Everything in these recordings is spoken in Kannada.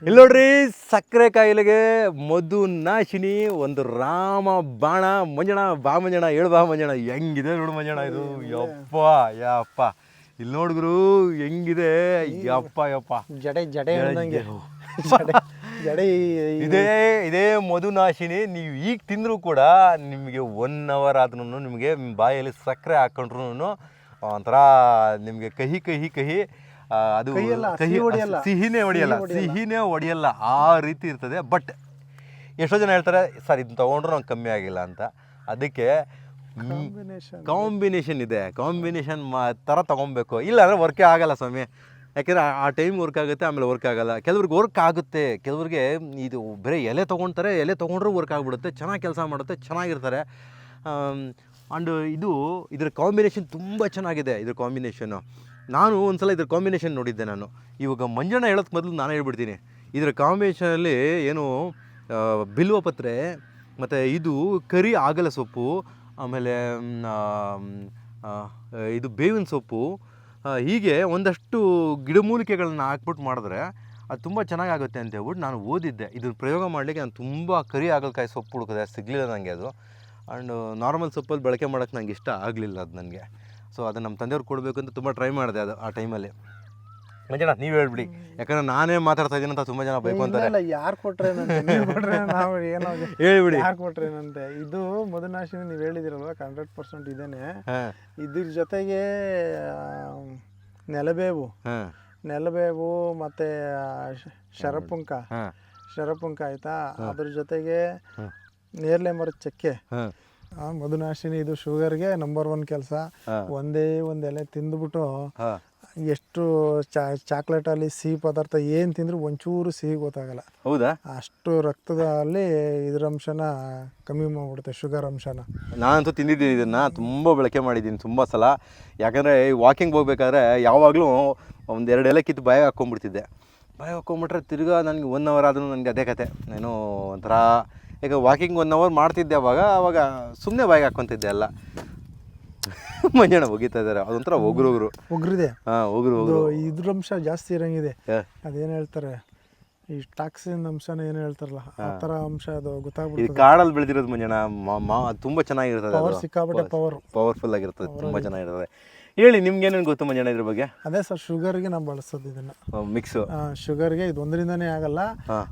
ಇಲ್ಲಿ ನೋಡ್ರಿ, ಸಕ್ಕರೆ ಕಾಯಿಲೆಗೆ ಮದ್ದು ನಾಶಿನಿ, ಒಂದು ರಾಮ ಬಾಣ. ಮಂಜಣ ಬಾ, ಮಂಜಣ ಹೇಳು ಬಾ ಮಂಜಣ. ಹೆಂಗಿದೆ ನೋಡು ಮಂಜಣ ಇದು. ಯಪ್ಪ ಯಪ್ಪ, ಇಲ್ಲಿ ನೋಡಿದ್ರು ಹೆಂಗಿದೆ. ಯಪ್ಪ ಯಪ್ಪ, ಜಡೆ ಜಡೆ ಜಡೆ ಇದೇ ಮಧುನಾಶಿನಿ. ನೀವು ಈಗ ತಿಂದರೂ ಕೂಡ ನಿಮಗೆ 1 hour ಆದ್ರೂ ನಿಮಗೆ ಬಾಯಲ್ಲಿ ಸಕ್ಕರೆ ಹಾಕೊಂಡ್ರು ಒಂಥರ ನಿಮಗೆ ಕಹಿ ಕಹಿ ಕಹಿ, ಅದು ಕಹಿ ಸಿಹಿನೇ ಹೊಡೆಯಲ್ಲ ಆ ರೀತಿ ಇರ್ತದೆ. ಬಟ್ ಎಷ್ಟೋ ಜನ ಹೇಳ್ತಾರೆ ಸರ್ ಇದನ್ನ ತೊಗೊಂಡ್ರು ನಂಗೆ ಕಮ್ಮಿ ಆಗಿಲ್ಲ ಅಂತ. ಅದಕ್ಕೆ ಕಾಂಬಿನೇಷನ್ ಇದೆ, ಕಾಂಬಿನೇಷನ್ ಥರ ತೊಗೊಬೇಕು. ಇಲ್ಲ ಅಂದರೆ ವರ್ಕೇ ಆಗಲ್ಲ ಸ್ವಾಮಿ. ಯಾಕೆಂದರೆ ಆ ಟೈಮ್ ವರ್ಕ್ ಆಗುತ್ತೆ, ಆಮೇಲೆ ವರ್ಕ್ ಆಗಲ್ಲ. ಕೆಲವ್ರಿಗೆ ವರ್ಕ್ ಆಗುತ್ತೆ, ಕೆಲವ್ರಿಗೆ ಇದು ಬರೀ ಎಲೆ ತೊಗೊಳ್ತಾರೆ, ಎಲೆ ತೊಗೊಂಡ್ರೂ ವರ್ಕ್ ಆಗಿಬಿಡುತ್ತೆ, ಚೆನ್ನಾಗಿ ಕೆಲಸ ಮಾಡುತ್ತೆ, ಚೆನ್ನಾಗಿರ್ತಾರೆ. ಆ್ಯಂಡ್ ಇದ್ರ ಕಾಂಬಿನೇಷನ್ ತುಂಬ ಚೆನ್ನಾಗಿದೆ. ಇದ್ರ ಕಾಂಬಿನೇಷನ್ನು ನಾನು ಒಂದು ಸಲ ಇದ್ರ ಕಾಂಬಿನೇಷನ್ ನೋಡಿದ್ದೆ. ನಾನು ಇವಾಗ ಮಂಜಣ್ಣ ಹೇಳೋಕ್ಕೆ ಮೊದಲು ನಾನು ಹೇಳ್ಬಿಡ್ತೀನಿ. ಇದರ ಕಾಂಬಿನೇಷನಲ್ಲಿ ಏನು ಬಿಲ್ವಪತ್ರೆ ಮತ್ತು ಇದು ಕರಿ ಆಗಲ ಸೊಪ್ಪು, ಆಮೇಲೆ ಇದು ಬೇವಿನ ಸೊಪ್ಪು, ಹೀಗೆ ಒಂದಷ್ಟು ಗಿಡಮೂಲಿಕೆಗಳನ್ನ ಹಾಕ್ಬಿಟ್ಟು ಮಾಡಿದ್ರೆ ಅದು ತುಂಬ ಚೆನ್ನಾಗಾಗುತ್ತೆ ಅಂತ ಹೇಳ್ಬಿಟ್ಟು ನಾನು ಓದಿದ್ದೆ. ಇದನ್ನು ಪ್ರಯೋಗ ಮಾಡಲಿಕ್ಕೆ ನಾನು ತುಂಬ ಕರಿ ಆಗಲಕಾಯಿ ಸೊಪ್ಪು ಹುಡುಕಿದೆ, ಸಿಗಲಿಲ್ಲ ನನಗೆ ಅದು. ಆ್ಯಂಡ್ ನಾರ್ಮಲ್ ಸೊಪ್ಪಲ್ಲಿ ಬಳಕೆ ಮಾಡೋಕ್ಕೆ ನಂಗೆ ಇಷ್ಟ ಆಗಲಿಲ್ಲ ಅದು ನನಗೆ. ಸೊ ಅದನ್ನು ನಮ್ಮ ತಂದೆಯವ್ರು ಕೊಡಬೇಕು ಅಂತ ತುಂಬ ಟ್ರೈ ಮಾಡಿದೆ ಅದು ಆ ಟೈಮಲ್ಲಿ. ಮಂಜಣ್ಣ ನೀವು ಹೇಳ್ಬಿಡಿ, ಯಾಕಂದ್ರೆ ನಾನೇ ಮಾತಾಡ್ತಾ ಇದ್ದೀನಿ ಅಂತ ತುಂಬ ಜನ ಬೇಕು ಅಂತಾರೆ. ಯಾರು ಕೊಟ್ರೆ ನಾವು ಏನೋ ಹೇಳ್ಬಿಡಿ, ಯಾರು ಕೊಟ್ರೇನಂತೆ. ಇದು ಮಧುನಾಶಿನಿ ನೀವು ಹೇಳಿದಿರಲ್ವ 100% ಇದೇನೆ. ಇದ್ರ ಜೊತೆಗೆ ನೆಲಬೇವು ಮತ್ತೆ ಶರಪುಂಕ ಆಯ್ತಾ, ಅದ್ರ ಜೊತೆಗೆ ನೇರಳೆ ಮರದ ಚಕ್ಕೆ. ಮಧುನಾಶಿನಿ ಇದು ಶುಗರ್ಗೆ ನಂಬರ್ 1 ಕೆಲಸ. ಒಂದೇ ಒಂದು ಎಲೆ ತಿಂದ್ಬಿಟ್ಟು ಎಷ್ಟು ಚಾಕ್ಲೇಟಲ್ಲಿ ಸಿಹಿ ಪದಾರ್ಥ ಏನು ತಿಂದರೂ ಒಂಚೂರು ಸಿಹಿ ಗೊತ್ತಾಗಲ್ಲ. ಹೌದಾ? ಅಷ್ಟು ರಕ್ತದಲ್ಲಿ ಇದ್ರ ಅಂಶನ ಕಮ್ಮಿ ಮಾಡಿಬಿಡುತ್ತೆ, ಶುಗರ್ ಅಂಶನ. ನಾನಂತೂ ತಿಂದಿದ್ದೀನಿ, ಇದನ್ನು ತುಂಬ ಬಳಕೆ ಮಾಡಿದ್ದೀನಿ ತುಂಬ ಸಲ. ಯಾಕಂದರೆ ವಾಕಿಂಗ್ ಹೋಗ್ಬೇಕಾದ್ರೆ ಯಾವಾಗಲೂ 1-2 ಎಲೆ ಕಿತ್ತು ಬಾಯಿಗೆ ಹಾಕ್ಕೊಂಡ್ಬಿಡ್ತಿದ್ದೆ. ಬಾಯಿಗೆ ಹಾಕ್ಕೊಂಬಿಟ್ರೆ ತಿರ್ಗಾ ನನಗೆ 1 hour ಆದರೂ ನನಗೆ ಅದೇ ಕತೆ. ನಾನು ಒಂಥರ ಈಗ ವಾಕಿಂಗ್ 1 hour ಮಾಡ್ತಿದ್ದೆ, ಅವಾಗ ಸುಮ್ಮನೆ ಬಾಯಿಗೆ ಹಾಕ್ಕೊತಿದ್ದೆ ಎಲ್ಲ. ಮಂಜಣ್ಣ ಹೋಗಿತಾ ಇದ್ದಾರೆ, ಅದೊಂಥರ ಒಗ್ರಿದೆ. ಒಗ್ರು ಇದ್ರ ಅಂಶ ಜಾಸ್ತಿ ಇರಂಗಿದೆ. ಅದೇನು ಹೇಳ್ತಾರೆ, ಈ ಟಾಕ್ಸಿನ್ ಅಂಶನ ಏನು ಹೇಳ್ತಾರಲ್ಲ ಆ ಥರ ಅಂಶ ಅದು ಗೊತ್ತಾಗ್ಬಿಡುತ್ತೆ. ಕಾಡಲ್ಲಿ ಬೆಳೆದಿರೋದು ಮಂಜಣ್ಣ, ತುಂಬ ಚೆನ್ನಾಗಿರ್ತದೆ. ಸಿಕ್ಕಾಪಟ್ಟೆ ಪವರ್ಫುಲ್ ಆಗಿರ್ತದೆ, ತುಂಬ ಚೆನ್ನಾಗಿರ್ತದೆ. ಹೇಳಿ, ನಿಮ್ಗೆ ಏನೇನು ಗೊತ್ತು ಮಂಜಣ್ಣ ಇದ್ರ ಬಗ್ಗೆ? ಅದೇ ಸರ್, ಶುಗರ್ಗೆ ನಾವು ಬಳಸೋದು ಇದನ್ನು ಮಿಕ್ಸು. ಶುಗರ್ಗೆ ಇದು ಒಂದರಿಂದನೇ ಆಗಲ್ಲ.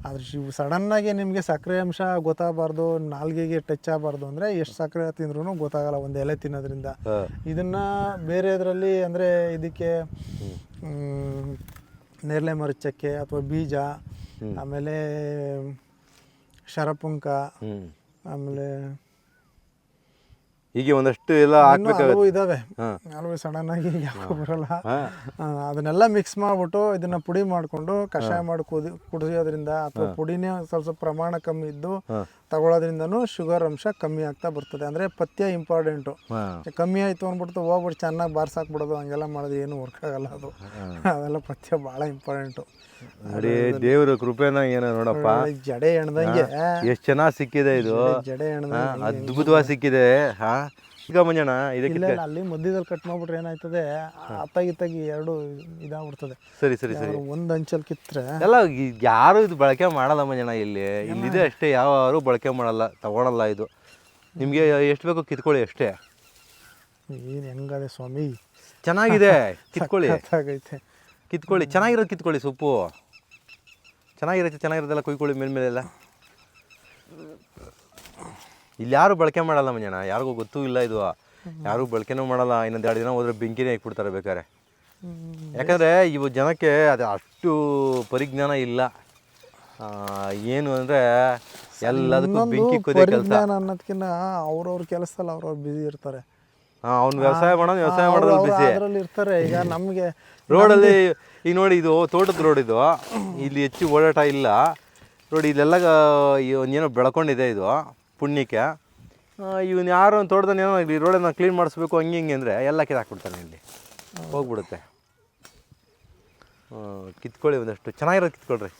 ಆದ್ರೆ ಸಡನ್ನಾಗಿ ನಿಮಗೆ ಸಕ್ಕರೆ ಅಂಶ ಗೊತ್ತಾಗಬಾರ್ದು, ನಾಲ್ಗೆಗೆ ಟಚ್ ಆಗಬಾರ್ದು ಅಂದರೆ ಎಷ್ಟು ಸಕ್ಕರೆ ತಿಂದ್ರೂ ಗೊತ್ತಾಗಲ್ಲ ಒಂದು ಎಲೆ ತಿನ್ನೋದ್ರಿಂದ. ಇದನ್ನ ಬೇರೆ ಇದರಲ್ಲಿ ಅಂದರೆ ಇದಕ್ಕೆ ನೇರಳೆ ಮರದ ಚಕ್ಕೆ ಅಥವಾ ಬೀಜ, ಆಮೇಲೆ ಶರಪುಂಕ, ಆಮೇಲೆ ಹೀಗೆ ಒಂದಷ್ಟು ಎಲ್ಲ ಹಾಕ್ಬೇಕಾಗುತ್ತೆ. ಇದಾವೆ, ಅಲ್ವೇ ಸಡನ್ ಆಗಿ ಯಾಕೋ ಬರಲ್ಲ. ಅದನ್ನೆಲ್ಲ ಮಿಕ್ಸ್ ಮಾಡಿಬಿಟ್ಟು ಇದನ್ನ ಪುಡಿ ಮಾಡಿಕೊಂಡು ಕಷಾಯ ಮಾಡಿ ಕುಡಿಯೋದ್ರಿಂದ ಅಥವಾ ಪುಡಿನೇ ಸ್ವಲ್ಪ ಪ್ರಮಾಣ ಕಮ್ಮಿ ಇದ್ದು ತಗೊಳ್ಳೋದ್ರಿಂದನೂ ಶುಗರ್ ಅಂಶ ಕಮ್ಮಿ ಆಗ್ತಾ ಬರ್ತದೆ. ಅಂದರೆ ಪಥ್ಯ ಇಂಪಾರ್ಟೆಂಟು. ಕಮ್ಮಿ ಆಯಿತು ಅಂದ್ಬಿಟ್ಟು ಹೋಗ್ಬಿಟ್ಟು ಚೆನ್ನಾಗಿ ಬಾರ್ಸಾಕ್ಬಿಡೋದು, ಹಂಗೆಲ್ಲ ಮಾಡೋದು ಏನು ವರ್ಕ್ ಆಗಲ್ಲ. ಅದೆಲ್ಲ ಪಥ್ಯ ಭಾಳ ಇಂಪಾರ್ಟೆಂಟು. ನೋಡಿ, ದೇವ್ರ ಕೃಪೆನ ಏನೋ ನೋಡಪ್ಪ, ಜಡೆ ಎಣ್ದಂಗೆ ಎಷ್ಟು ಚೆನ್ನಾಗಿ ಸಿಕ್ಕಿದೆ ಇದು, ಜಡೆ ಎಣ್ದಂಗೆ ಅದ್ಭುತವಾಗಿ ಸಿಕ್ಕಿದೆ. ಈಗ ಮಂಜಣ್ಣ ಇದಕ್ಕೆ ಅಲ್ಲಿ ಮಧ್ಯದಲ್ಲಿ ಕಟ್ ಮಾಡ್ಬಿಟ್ರೆ ಏನಾಯ್ತದೆ, ಅತ್ತಾಗಿ ಎರಡು ಇದಾಗ್ಬಿಡ್ತದೆ. ಸರಿ, ಒಂದು ಅಂಚಲ್ ಕಿತ್ರೆ ಎಲ್ಲ ಯಾರು ಇದು ಬಳಕೆ ಮಾಡಲ್ಲ ಮಂಜಣ್ಣ. ಇಲ್ಲಿದೆ ಅಷ್ಟೇ, ಯಾರು ಬಳಕೆ ಮಾಡಲ್ಲ, ತಗೊಳಲ್ಲ. ಇದು ನಿಮಗೆ ಎಷ್ಟು ಬೇಕೋ ಕಿತ್ಕೊಳ್ಳಿ ಅಷ್ಟೇ. ಏನು ಹೆಂಗದೆ ಸ್ವಾಮಿ, ಚೆನ್ನಾಗಿದೆ, ಕಿತ್ಕೊಳ್ಳಿ, ಕಿತ್ಕೊಳ್ಳಿ, ಚೆನ್ನಾಗಿರೋದು ಕಿತ್ಕೊಳ್ಳಿ. ಸೊಪ್ಪು ಚೆನ್ನಾಗಿರೋದೆಲ್ಲ ಕುಯ್ಕೊಳ್ಳಿ ಮೇಲೆಲ್ಲ. ಇಲ್ಲಿ ಯಾರು ಬಳಕೆ ಮಾಡಲ್ಲ ಮಂಜಣ್ಣ, ಯಾರಿಗೂ ಗೊತ್ತೂ ಇಲ್ಲ ಇದು, ಯಾರು ಬಳಕೆನೂ ಮಾಡಲ್ಲ. ಇನ್ನೊಂದು 2 ದಿನ ಹೋದ್ರೆ ಬೆಂಕಿನೇ ಹಾಕ್ಬಿಡ್ತಾರೆ ಬೇಕಾದ್ರೆ. ಯಾಕಂದರೆ ಇವು ಜನಕ್ಕೆ ಅದು ಅಷ್ಟು ಪರಿಜ್ಞಾನ ಇಲ್ಲ. ಏನು ಅಂದರೆ ಎಲ್ಲದಕ್ಕೂ ಬೆಂಕಿ ಕುದೇ ಕೆಲಸ ಅನ್ನೋದಕ್ಕಿಂತ ಅವ್ರವ್ರ ಕೆಲಸದಲ್ಲಿ ಅವ್ರವ್ರು ಬ್ಯುಸಿ ಇರ್ತಾರೆ. ಅವ್ನು ವ್ಯವಸಾಯ ಮಾಡೋದ್ರಲ್ಲಿ ಬಿಸಿ ಇರ್ತಾರೆ. ಈಗ ನಮಗೆ ರೋಡಲ್ಲಿ ಈಗ ನೋಡಿ, ಇದು ತೋಟದ ರೋಡ್, ಇದು ಇಲ್ಲಿ ಹೆಚ್ಚು ಓಡಾಟ ಇಲ್ಲ ನೋಡಿ. ಇಲ್ಲೆಲ್ಲ ಏನೋ ಬೆಳ್ಕೊಂಡಿದೆ ಇದು ಪುಣ್ಯಕ್ಕೆ. ಇವನು ಯಾರೋ ಒಂದು ತೋಟದಲ್ಲಿ ಏನೋ ಇಲ್ಲಿ ರೋಡನ್ನು ಕ್ಲೀನ್ ಮಾಡಿಸ್ಬೇಕು ಹಂಗೆ ಅಂದರೆ ಎಲ್ಲ ಕಿತ್ತಾಕ್ಬಿಡ್ತಾನೆ, ಇಲ್ಲಿ ಹೋಗ್ಬಿಡುತ್ತೆ. ಕಿತ್ಕೊಳ್ಳಿ, ಒಂದಷ್ಟು ಚೆನ್ನಾಗಿರೋದು ಕಿತ್ಕೊಳ್ರಿ,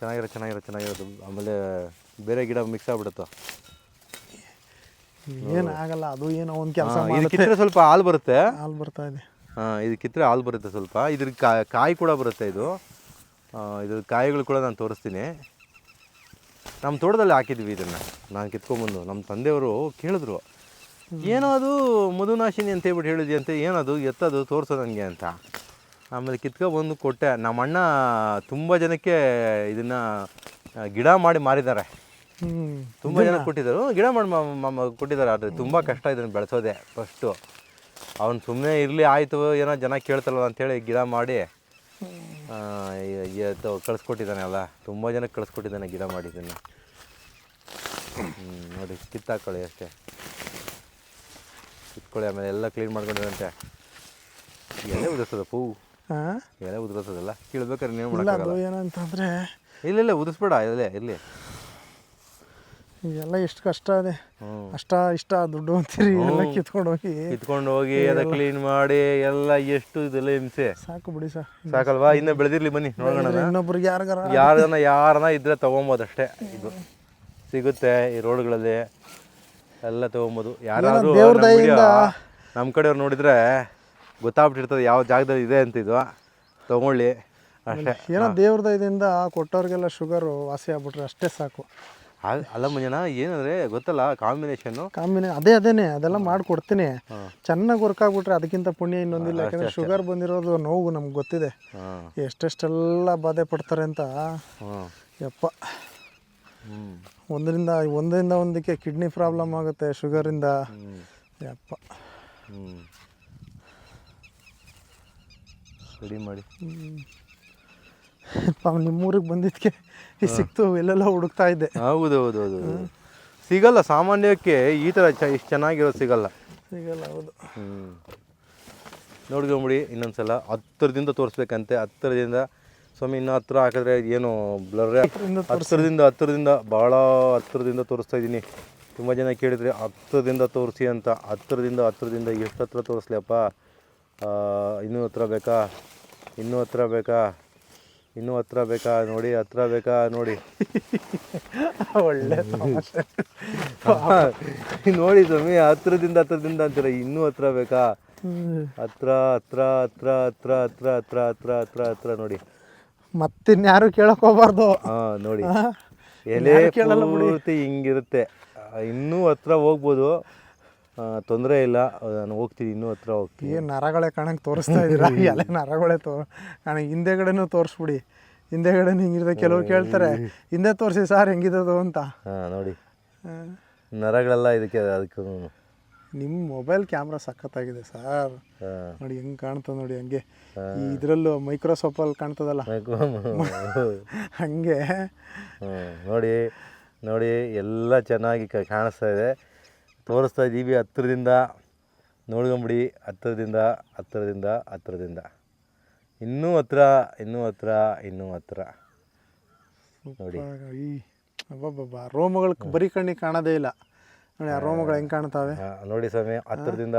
ಚೆನ್ನಾಗಿರೋದು. ಆಮೇಲೆ ಬೇರೆ ಗಿಡ ಮಿಕ್ಸ್ ಆಗ್ಬಿಡುತ್ತೆ, ಏನಾಗಲ್ಲ. ಅದು ಏನೋ ಒಂದು ಕೆಲಸ ಇದಕ್ಕಿದ್ರೆ ಸ್ವಲ್ಪ ಹಾಲು ಬರುತ್ತೆ, ಹಾಲು ಬರ್ತಾ ಇದೆ. ಇದಕ್ಕಿದ್ರೆ ಹಾಲು ಬರುತ್ತೆ ಸ್ವಲ್ಪ. ಇದ್ರ ಕಾಯಿ ಕೂಡ ಬರುತ್ತೆ ಇದು. ಇದು ಕಾಯಿಗಳು ಕೂಡ ನಾನು ತೋರಿಸ್ತೀನಿ. ನಮ್ಮ ತೋಟದಲ್ಲಿ ಹಾಕಿದ್ವಿ ಇದನ್ನು, ನಾನು ಕಿತ್ಕೊಂಡ್ಬಂದು. ನಮ್ಮ ತಂದೆಯವರು ಕೇಳಿದ್ರು, ಏನೋ ಅದು ಮಧುನಾಶಿನಿ ಅಂತ ಹೇಳ್ಬಿಟ್ಟು ಹೇಳಿದ್ವಿ ಅಂತ, ಏನದು ಎತ್ತದು ತೋರಿಸೋ ನನಗೆ ಅಂತ. ಆಮೇಲೆ ಕಿತ್ಕೊಬಂದು ಕೊಟ್ಟೆ. ನಮ್ಮ ಅಣ್ಣ ತುಂಬ ಜನಕ್ಕೆ ಇದನ್ನು ಗಿಡ ಮಾಡಿ ಮಾರಿದ್ದಾರೆ, ತುಂಬ ಜನ ಕೊಟ್ಟಿದ್ದರು. ಗಿಡ ಮಾಡಿ ಕೊಟ್ಟಿದ್ದಾರೆ. ಆದರೆ ತುಂಬ ಕಷ್ಟ ಇದನ್ನು ಬೆಳೆಸೋದೆ ಫಸ್ಟು. ಅವ್ನು ಸುಮ್ಮನೆ ಇರಲಿ ಆಯಿತು, ಏನೋ ಜನ ಕೇಳ್ತಾರಲ್ಲ ಅಂಥೇಳಿ ಗಿಡ ಮಾಡಿ ಕಳಿಸ್ಕೊಟ್ಟಿದ್ದಾನೆ. ಅಲ್ಲ, ತುಂಬ ಜನಕ್ಕೆ ಕಳಿಸ್ಕೊಟ್ಟಿದ್ದಾನೆ ಗಿಡ ಮಾಡಿದ್ದನ್ನು. ನೋಡಿ, ಕಿತ್ತಾಕೊಳ್ಳಿ ಅಷ್ಟೇ, ಕಿತ್ಕೊಳ್ಳಿ. ಆಮೇಲೆ ಎಲ್ಲ ಕ್ಲೀನ್ ಮಾಡ್ಕೊಂಡಿರಂತೆ. ಎಲೆ ಉದುರಿಸ್ತದ ಹೂವು, ಎಲೆ ಉದುರಿಸ್ತದಲ್ಲ, ಕೀಳ್ಬೇಕಾದ್ರೆ ನೀವು ಮಾಡೋಕ್ಕಾಗಲ್ಲ. ಏನಂತಂದರೆ ಇಲ್ಲ ಉದಿಸ್ಬೇಡ, ಎಲೆ ಇರಲಿ. ಎಲ್ಲ ಎಷ್ಟು ಕಷ್ಟ ಇದೆ, ಇಷ್ಟ ದುಡ್ಡು ಅಂತೀರಿ, ಎಲ್ಲ ಕಿತ್ಕೊಂಡು ಹೋಗಿ ಅದ ಕ್ಲೀನ್ ಮಾಡಿ ಎಲ್ಲ ಎಷ್ಟು ಇದೆಲ್ಲ ಹಿಂಸೆ. ಸಾಕು ಬಿಡಿ ಸರ್, ಸಾಕಲ್ವಾ? ಇನ್ನೂ ಬೆಳೆದಿರ್ಲಿ ಬನ್ನಿ ನೋಡೋಣ. ಇನ್ನೊಬ್ರಿಗೆ ಯಾರನ್ನ ಇದ್ರೆ ತೊಗೊಬೋದಷ್ಟೇ. ಇದು ಸಿಗುತ್ತೆ ಈ ರೋಡ್ಗಳಲ್ಲಿ ಎಲ್ಲ ತೊಗೊಬೋದು. ಯಾರಾದರೂ ನಮ್ಮ ಕಡೆಯವ್ರು ನೋಡಿದರೆ ಗೊತ್ತಾಗ್ಬಿಟ್ಟಿರ್ತದೆ ಯಾವ ಜಾಗದಲ್ಲಿ ಇದೆ ಅಂತ. ಇದು ತೊಗೊಳ್ಳಿ ಅಷ್ಟೇ. ಏನೋ ದೇವ್ರ ದಯದಿಂದ ಕೊಟ್ಟವ್ರಿಗೆಲ್ಲ ಶುಗರು ವಾಸಿ ಆಗ್ಬಿಟ್ರೆ ಅಷ್ಟೇ ಸಾಕು. ಅಲ್ಲ ಮುಂಜಾನ ಏನಂದರೆ ಗೊತ್ತಲ್ಲ, ಕಾಂಬಿನೇಷನ್ನು ಅದೇನೆ ಅದೆಲ್ಲ ಮಾಡಿಕೊಡ್ತೀನಿ. ಚೆನ್ನಾಗಿ ವರ್ಕ್ ಆಗ್ಬಿಟ್ರೆ ಅದಕ್ಕಿಂತ ಪುಣ್ಯ ಇನ್ನೊಂದಿಲ್ಲ. ಯಾಕಂದರೆ ಶುಗರ್ ಬಂದಿರೋದು ನೋವು ನಮ್ಗೆ ಗೊತ್ತಿದೆ, ಎಷ್ಟೆಷ್ಟೆಲ್ಲ ಬಾಧೆ ಪಡ್ತಾರೆ ಅಂತ. ಯಪ್ಪ, ಒಂದರಿಂದ ಒಂದಕ್ಕೆ ಕಿಡ್ನಿ ಪ್ರಾಬ್ಲಮ್ ಆಗುತ್ತೆ ಶುಗರಿಂದ. ಯಪ್ಪ, ರೆಡಿ ಮಾಡಿ. ನಿಮ್ಮೂರಿಗೆ ಬಂದಿದ್ದಕ್ಕೆ ಸಿಕ್ತು, ಎಲ್ಲೆಲ್ಲ ಹುಡುಕ್ತಾ ಇದ್ದೆ. ಹೌದು, ಸಿಗಲ್ಲ ಸಾಮಾನ್ಯಕ್ಕೆ ಈ ಥರ ಇಷ್ಟು ಚೆನ್ನಾಗಿರೋದು ಸಿಗಲ್ಲ. ಹೌದು. ನೋಡ್ಕೊಂಬಿಡಿ ಇನ್ನೊಂದ್ಸಲ. ಹತ್ತಿರದಿಂದ ತೋರಿಸ್ಬೇಕಂತೆ, ಹತ್ತಿರದಿಂದ. ಸ್ವಾಮಿ ಇನ್ನೂ ಹತ್ತಿರ ಹಾಕಿದ್ರೆ ಏನು ಬ್ಲರ್ರೇ. ಹತ್ತಿರದಿಂದ ಭಾಳ ಹತ್ತಿರದಿಂದ ತೋರಿಸ್ತಾ ಇದ್ದೀನಿ. ತುಂಬ ಜನ ಕೇಳಿದರೆ ಹತ್ತಿರದಿಂದ ತೋರಿಸಿ ಅಂತ. ಹತ್ತಿರದಿಂದ ಎಷ್ಟು ಹತ್ರ ತೋರಿಸ್ಲಿಯಪ್ಪ? ಇನ್ನೂ ಹತ್ರ ಬೇಕಾ? ಇನ್ನೂ ಹತ್ರ ಬೇಕಾ ನೋಡಿ, ಹತ್ರ ಬೇಕಾ ನೋಡಿ. ಒಳ್ಳೆ ನೋಡಿ ಸ್ವಾಮಿ, ಹತ್ರದಿಂದ ಅಂತೀರ, ಇನ್ನೂ ಹತ್ರ ಬೇಕಾ? ಹತ್ರ ನೋಡಿ. ಮತ್ತಿನ್ಯಾರು ಕೇಳಕ್ ಹೋಗ್ಬಾರ್ದು. ನೋಡಿ, ಎಲೆ ಪೂರ್ತಿ ಹಿಂಗಿರುತ್ತೆ. ಇನ್ನೂ ಹತ್ರ ಹೋಗ್ಬೋದು, ತೊಂದರೆ ಇಲ್ಲ. ನಾನು ಹೋಗ್ತೀನಿ, ಇನ್ನೂ ಹತ್ರ ಹೋಗ್ತೀನಿ. ಏನು ನರಗಳೇ ಕಾಣಂಗೆ ತೋರಿಸ್ತಾ ಇದ್ದೀರಾ? ಎಲೆ ನರಗಳೇ ಕಾಣಂಗೆ. ಹಿಂದೆಗಡೆನೂ ತೋರಿಸ್ಬಿಡಿ. ಹಿಂದೆಗಡೆ ಹಿಂಗಿರುತ್ತೆ. ಕೆಲವ್ರು ಕೇಳ್ತಾರೆ, ಹಿಂದೆ ತೋರಿಸಿ ಸಾರ್ ಹೆಂಗಿದದು ಅಂತ. ನೋಡಿ, ನರಗಳೆಲ್ಲ ಅದಕ್ಕೆ. ನಿಮ್ಮ ಮೊಬೈಲ್ ಕ್ಯಾಮ್ರಾ ಸಖತ್ತಾಗಿದೆ ಸರ್. ನೋಡಿ ಹೆಂಗೆ ಕಾಣ್ತದೆ ನೋಡಿ, ಹಂಗೆ ಇದರಲ್ಲೂ ಮೈಕ್ರೋಸಾಫ್ಟಲ್ಲಿ ಕಾಣ್ತದಲ್ಲ ಹಂಗೆ. ನೋಡಿ ಎಲ್ಲ ಚೆನ್ನಾಗಿ ಕಾಣಿಸ್ತಾ ಇದೆ. ತೋರಿಸ್ತಾ ಇದ್ದೀವಿ ಹತ್ತಿರದಿಂದ. ನೋಡ್ಕೊಂಬಿಡಿ, ಹತ್ತಿರದಿಂದ. ಇನ್ನೂ ಹತ್ರ ನೋಡಿ. ಅಬ್ಬಬ್ಬ, ರೋಮಗಳು ಬರೀ ಕಣ್ಣಿಗೆ ಕಾಣೋದೇ ಇಲ್ಲ ನೋಡಿ. ಆ ರೋಮಗಳು ಹೆಂಗೆ ಕಾಣ್ತಾವೆ ನೋಡಿ ಸ್ವಾಮಿ. ಹತ್ತಿರದಿಂದ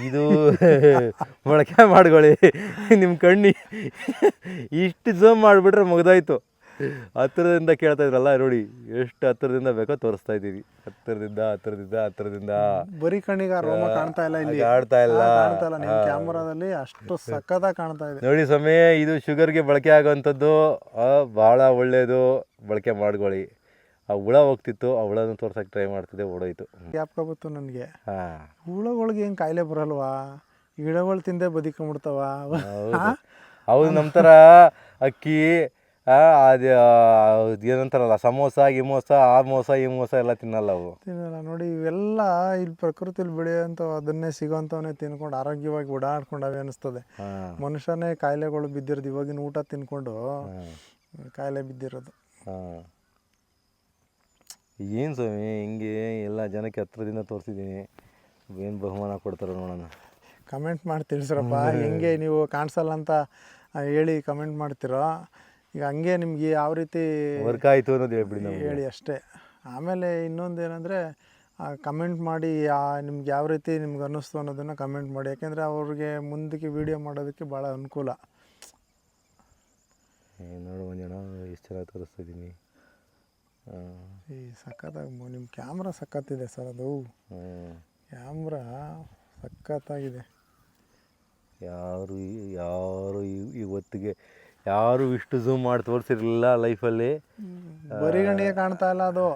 ಇದು ಮೊಳಕೆ ಮಾಡ್ಕೊಳ್ಳಿ. ನಿಮ್ಮ ಕಣ್ಣಿ ಇಷ್ಟು ಝೂಮ್ ಮಾಡಿಬಿಟ್ರೆ ಮುಗ್ದಾಯ್ತು. ಹತ್ತಿರದಿಂದ ಕೇಳ್ತಾ ಇದ್ರಲ್ಲ, ನೋಡಿ ಎಷ್ಟು ಹತ್ತಿರದಿಂದ ಬೇಕೋ ತೋರಿಸ್ತಾ ಇದ್ದೀವಿ. ಹತ್ತಿರದಿಂದ ಬರೀ ಕಣ್ಣಿಗೆ ರೋಮ ಕಾಣ್ತಾ ಇಲ್ಲ, ಇಲ್ಲಿ ಕಾಣ್ತಾ ಇಲ್ಲ. ನಿಮ್ಮ ಕ್ಯಾಮರಾದಲ್ಲಿ ಅಷ್ಟು ಸಖತ್ತಾಗಿ ಕಾಣ್ತಾ ಇದೆ ನೋಡಿ ಸ್ವಾಮಿ. ಇದು ಶುಗರ್ಗೆ ಬಳಕೆ ಆಗೋವಂಥದ್ದು, ಭಾಳ ಒಳ್ಳೆಯದು. ಬಳಕೆ ಮಾಡ್ಕೊಳ್ಳಿ. ಆ ಹುಳ ಹೋಗ್ತಿತ್ತು, ಆ ಹುಳನ ತೋರ್ಸಕ್ಕೆ ಟ್ರೈ ಮಾಡ್ತಿದ್ದೆ, ಓಡೋಯ್ತು. ಜ್ಞಾಪಕ ಬಂತು ನನಗೆ. ಹುಳಗಳಿಗೆ ಏನು ಕಾಯಿಲೆ ಬರಲ್ವಾ? ಗಿಡಗಳು ತಿಂದೇ ಬದುಕೊಂಡ್ಬಿಡ್ತಾವ. ಹೌದು, ನಮ್ಮ ಥರ ಅಕ್ಕಿ ಅದು ಏನಂತಾರಲ್ಲ, ಸಮೋಸ ಗಿಮೋಸ, ಆ ಮೋಸ ಈ ಮೋಸ ಎಲ್ಲ ತಿನ್ನಲ್ಲ ನೋಡಿ. ಇವೆಲ್ಲ ಇಲ್ಲಿ ಪ್ರಕೃತಿಲಿ ಬೆಳೆಯೋಂಥ ಅದನ್ನೇ ಸಿಗೋಂಥವನ್ನೇ ತಿನ್ಕೊಂಡು ಆರೋಗ್ಯವಾಗಿ ಓಡಾಡ್ಕೊಂಡವೆ ಅನ್ನಿಸ್ತದೆ. ಮನುಷ್ಯನೇ ಕಾಯಿಲೆಗಳು ಬಿದ್ದಿರೋದು ಇವಾಗಿನ ಊಟ ತಿನ್ಕೊಂಡು ಕಾಯಿಲೆ ಬಿದ್ದಿರೋದು. ಏನು ಸ್ವಾಮಿ ಹಿಂಗೆ ಎಲ್ಲ ಜನಕ್ಕೆ ಹತ್ರದಿಂದ ತೋರಿಸಿದ್ದೀನಿ. ಏನು ಬಹುಮಾನ ಕೊಡ್ತಾರೋ ನೋಡೋಣ. ಕಮೆಂಟ್ ಮಾಡಿ ತಿಳಿಸ್ರಪ್ಪ, ಹೆಂಗೆ ನೀವು ಕಾಣಿಸಲ್ಲ ಅಂತ ಹೇಳಿ ಕಮೆಂಟ್ ಮಾಡ್ತಿರೋ. ಈಗ ಹಂಗೆ ನಿಮ್ಗೆ ಯಾವ ರೀತಿ ವರ್ಕ್ ಆಯಿತು ಅನ್ನೋದು ಹೇಳ್ಬಿಡಿ, ಹೇಳಿ ಅಷ್ಟೇ. ಆಮೇಲೆ ಇನ್ನೊಂದು ಏನಂದರೆ, ಕಮೆಂಟ್ ಮಾಡಿ ನಿಮ್ಗೆ ಯಾವ ರೀತಿ ನಿಮ್ಗೆ ಅನ್ನಿಸ್ತು ಅನ್ನೋದನ್ನು ಕಮೆಂಟ್ ಮಾಡಿ. ಯಾಕೆಂದರೆ ಅವ್ರಿಗೆ ಮುಂದಕ್ಕೆ ವೀಡಿಯೋ ಮಾಡೋದಕ್ಕೆ ಭಾಳ ಅನುಕೂಲ. ನೋಡು ಮಂಜಣ್ಣ, ಎಷ್ಟು ಚೆನ್ನಾಗಿ ತೋರಿಸ್ತಿದ್ದೀನಿ. ಈ ಸಖತ್ತಾಗಿ ನಿಮ್ಮ ಕ್ಯಾಮ್ರಾ ಸಖತ್ತಿದೆ ಸರ್. ಅದು ಕ್ಯಾಮ್ರಾ ಸಖತ್ತಾಗಿದೆ. ಯಾರು ಇವತ್ತಿಗೆ ಯಾರು ಇಷ್ಟು ಝೂಮ್ ಮಾಡಿ ತೋರಿಸಿರಲಿಲ್ಲ ಲೈಫಲ್ಲಿ. ಬರೀ ಗಣಿಗೆ ಕಾಣ್ತಾ ಇಲ್ಲ ಅದು,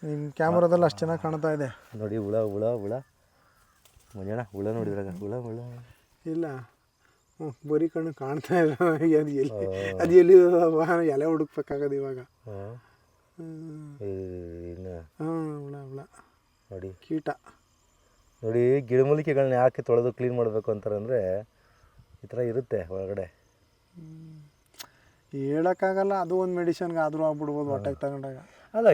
ನಿಮ್ಮ ಕ್ಯಾಮ್ರಾದಲ್ಲಿ ಅಷ್ಟು ಚೆನ್ನಾಗಿ ಕಾಣ್ತಾ ಇದೆ ನೋಡಿ. ಹುಳ ಮಂಜಣ್ಣ, ಹುಳ ನೋಡಿದ್ರಾಗ ಹುಳ ಇಲ್ಲ. ಬರೀ ಕಣ್ಣು ಕಾಣ್ತಾ ಇಲ್ಲ. ಅದು ಎಲ್ಲಿ ಎಲೆ ಹುಡುಕ್ಬೇಕಾಗದು ಇವಾಗ. ಹುಳ ನೋಡಿ, ಕೀಟ ನೋಡಿ. ಗಿಡಮೂಲಿಕೆಗಳನ್ನ ಯಾಕೆ ತೊಳೆದು ಕ್ಲೀನ್ ಮಾಡಬೇಕು ಅಂತಾರಂದರೆ ಈ ಥರ ಇರುತ್ತೆ ಒಳಗಡೆ. ಹೇಳೋಕ್ಕಾಗಲ್ಲ, ಅದು ಒಂದು ಮೆಡಿಷನ್ಗೆ ಆದರೂ ಆಗ್ಬಿಡ್ಬೋದು ಹೊಟ್ಟೆಗೆ ತಗೊಂಡಾಗ. ಅಲ್ಲ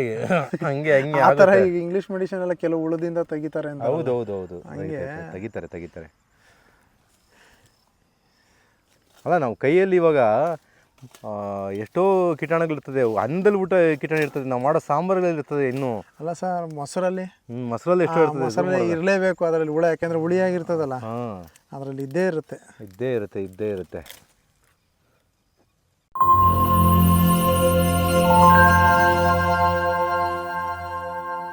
ಹಂಗೆ ಆ ಥರ ಈಗ ಇಂಗ್ಲೀಷ್ ಮೆಡಿಸಿನ್ ಎಲ್ಲ ಕೆಲವು ಹುಳದಿಂದ ತೆಗಿತಾರೆ ಅಂತ. ಹೌದು ಹಂಗೆ ತೆಗಿತಾರೆ. ಅಲ್ಲ ನಾವು ಕೈಯಲ್ಲಿ ಇವಾಗ ಎಷ್ಟೋ ಕೀಟಾಣುಗಳಿರ್ತದೆ, ಅನ್ನದಲ್ಲಿ ಊಟ ಕೀಟಾಣು ಇರ್ತದೆ, ನಾವು ಮಾಡೋ ಸಾಂಬಾರುಗಳಲ್ಲಿ ಇರ್ತದೆ. ಇನ್ನೂ ಅಲ್ಲ ಸರ್, ಮೊಸರಲ್ಲಿ ಎಷ್ಟೋ ಇರ್ತದೆ. ಮೊಸರಲ್ಲಿ ಇರಲೇಬೇಕು ಅದರಲ್ಲಿ ಹುಳ, ಯಾಕೆಂದರೆ ಹುಳಿಯಾಗಿರ್ತದಲ್ಲ, ಅದರಲ್ಲಿ ಇದ್ದೇ ಇರುತ್ತೆ.